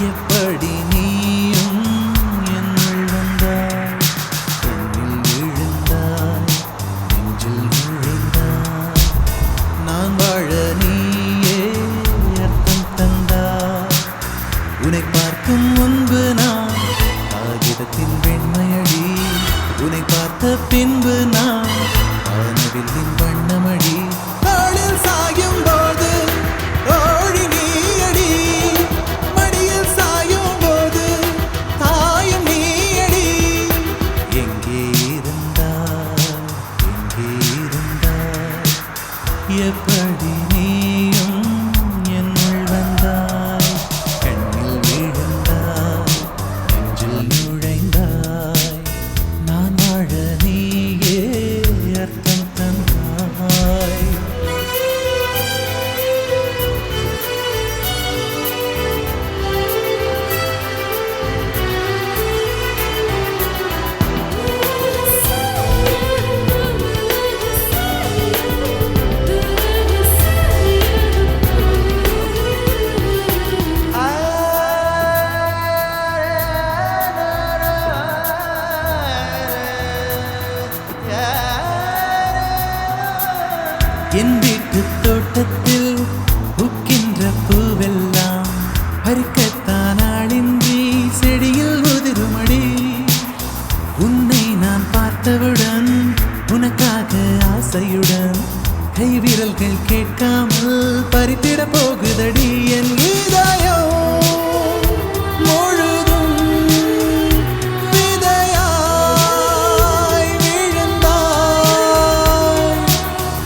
எப்படி நீயும் என்னுள் வந்தாய், கண்ணில் விழுந்தாய், நெஞ்சில் நுழைந்தாய். நான் வாழ நீயே அர்த்தம் தந்தாய். உன்னை பார்க்கும் முன்பு நான் காகிதத்தின் வெண்மையடி, உன்னை பார்த்த பின்பு நான் வானவில்லின் வண்ணமடி. தாளில் சாயும் போது ஓடி நீயடி, மடியில் சாயும் போது தாயும் நீயடி. எங்கே இருந்தாய், எங்கே இருந்தாய், எப்படி நீயும் என்னுள் வந்தாய், கண்ணில் விழுந்தாய், நெஞ்சில் நுழைந்தாய். நான் வாழ நீயே அர்த்தம் தந்தாய். என் வீட்டு தோட்டத்தில் பூக்கின்ற பூவெல்லாம் பறிக்கத்தான் ஆளின்றி செடியில் உதிருமடி. உன்னை நான் பார்த்தவுடன் உனக்காக ஆசையுடன் கைவிரல்கள் கேட்காமல் பறித்திட போகுதடி. என் இதயம் முழுதும் விதையாய் விழுந்தாய்.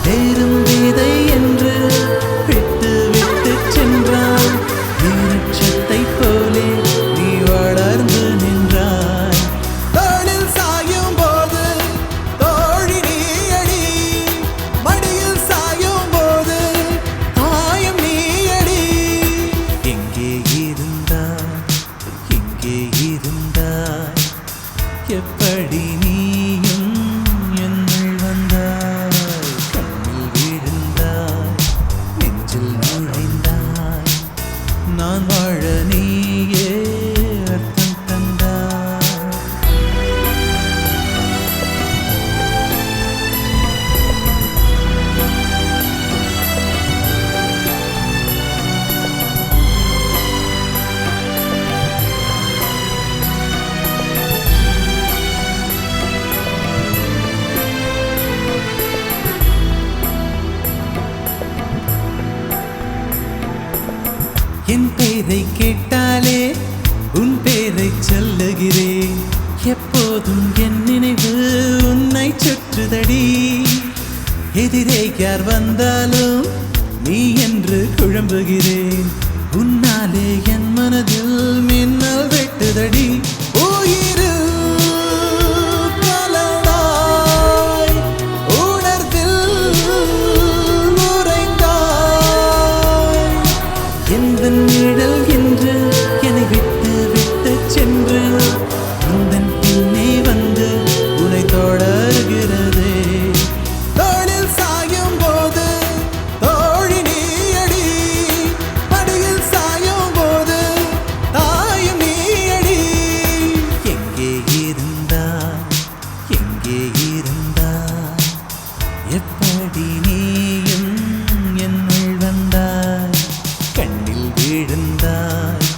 வேறும் விதை என்று விட்டு விட்டு சென்றாய். விருட்சத்தை போலே நீ வளர்ந்து நின்றாய். தோளில் சாயும் போது தோழி நீயடி, மடியில் சாயும் போது தாயும் நீயடி. எங்கே இருந்தாய், எங்கே இருந்தாய், எப்படி நீயும் என்னுள் வந்தாய், கண்ணில் விழுந்தாய், நெஞ்சில் நுழைந்தாய். நான் வாழ நீயே அர்த்தம் தந்தாய். என் பேரை கேட்டாலே உன் பேரை சொல்லுகிறேன். எப்போதும் என் நினைவு உன்னை சுற்றுதடி. எதிரே யார் வந்தாலும் நீ என்று குழம்புகிறேன். உன்னாலே என் மனதில் மின்னல் வெட்டுதடி. உயிரில் கலந்தாய், உணர்வில் உறைந்தாய். எந்த நிழல் என்று என்னை விட்டு விட்டு சென்று உந்தன் பின்னே வந்து உன்னை தொடர்கிறதே. தோளில் சாயும் போது தோழி நீயடி, மடியில் சாயும் போது தாயும் நீயடி. எங்கே இருந்தாய், எங்கே இருந்தாய், எப்படி நீயும் என்னுள் வந்தாய், கண்ணில் விழுந்தாய்,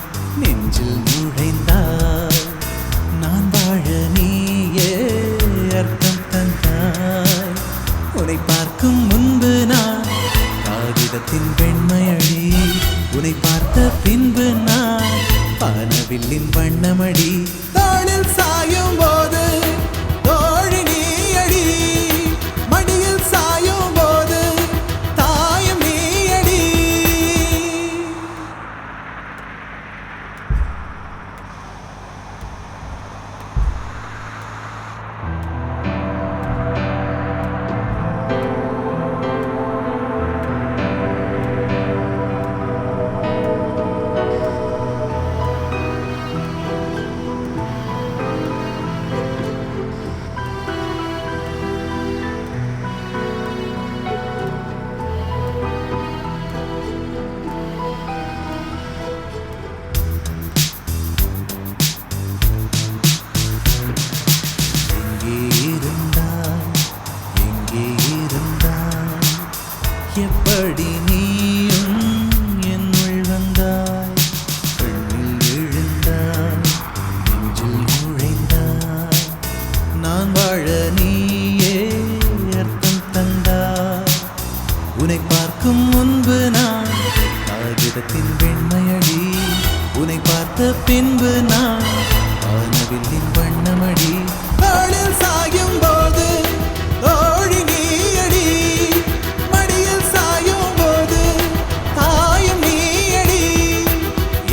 நெஞ்சில் நுழைந்தாய். நான் வாழ நீயே அர்த்தம் தந்தாய். உன்னை பார்க்கும் முன்பு நான் காகிதத்தின் வெண்மையடி, உன்னை பார்த்த பின்பு நான் வானவில்லின் வண்ணமடி. தாளில் சாயும் போது தோழி நீயடி, மடியில் சாயும் போது தாயும் நீயடி. பார்த்த பின்பு நான் வானவில்லின் வண்ணமடி தோளில் சாயும் போது தோழி நீயடி மடியில் சாயும் போது தாயும் நீயடி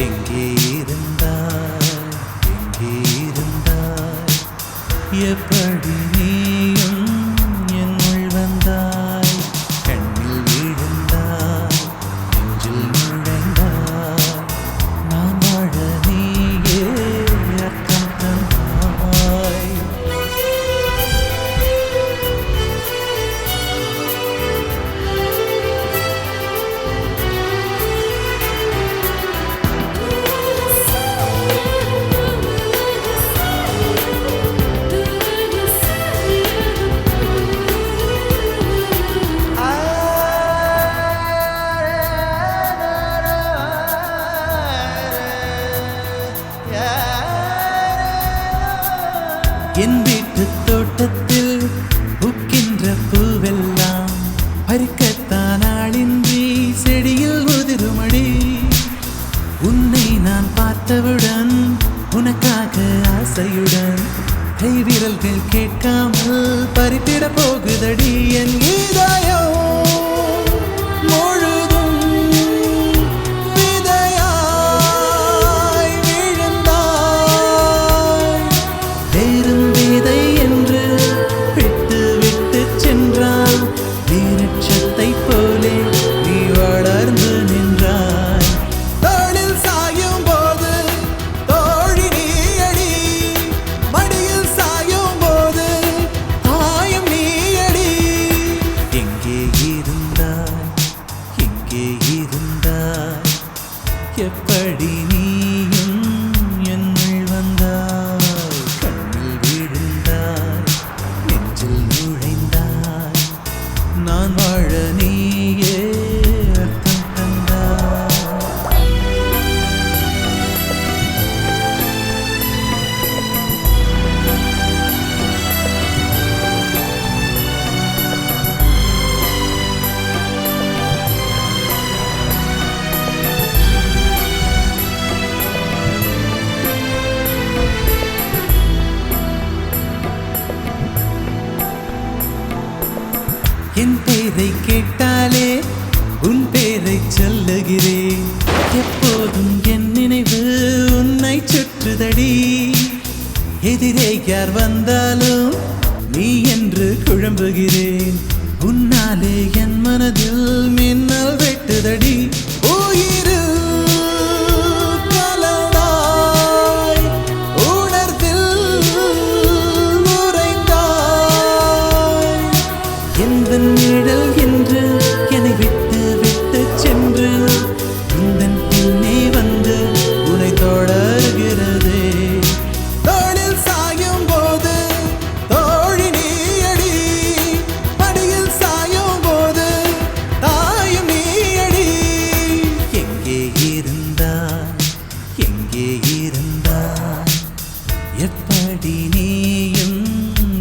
எங்கே இருந்தாய் எப்படி நீயும் என்னுள் வந்தாய் கண்ணில் விழுந்தாய் நெஞ்சில் நுழைந்தாய் நான் வாழ நீயே அர்த்தம் தந்தாய் என் வீட்டு தோட்டத்தில் பூக்கின்ற பூவெல்லாம் பறிக்கத்தான் ஆளின்றி செடியில் உதிருமடி உன்னை நான் பார்த்தவுடன் உனக்காக ஆசையுடன் கைவிரல்கள் கேட்காமல் பறித்திட போகுதடி என் இதயம் முழுதும் விதையாய் விழுந்தாய் வேறும் விதை என்று விட்டு விட்டு சென்றால் வீரட்சத்தை போலே நீ வளர்ந்து நின்றாய் தோளில் சாயும் போது தோழி நீயடி மடியில் சாயும் போது தாயும் நீயடி எங்கே இருந்தாய் எப்படி நீயும் என்னுள் வந்தாய் கண்ணில் விழுந்தாய் நெஞ்சில் நுழைந்தாய் நான் வாழ நீயே அர்த்தம் தந்தாய் என் பேரை கேட்டாலே உன் பேரை சொல்லுகிறேன் எப்போதும் என் நினைவு உன்னை சுற்றுதடி எதிரே யார் வந்தாலும் நீ என்று குழம்புகிறேன் உன்னாலே என் மனதில் மின்னல் வெட்டுதடி உயிரில் கலந்தாய் உணர்வில் உறைந்தாய் எந்த நிழல் என்று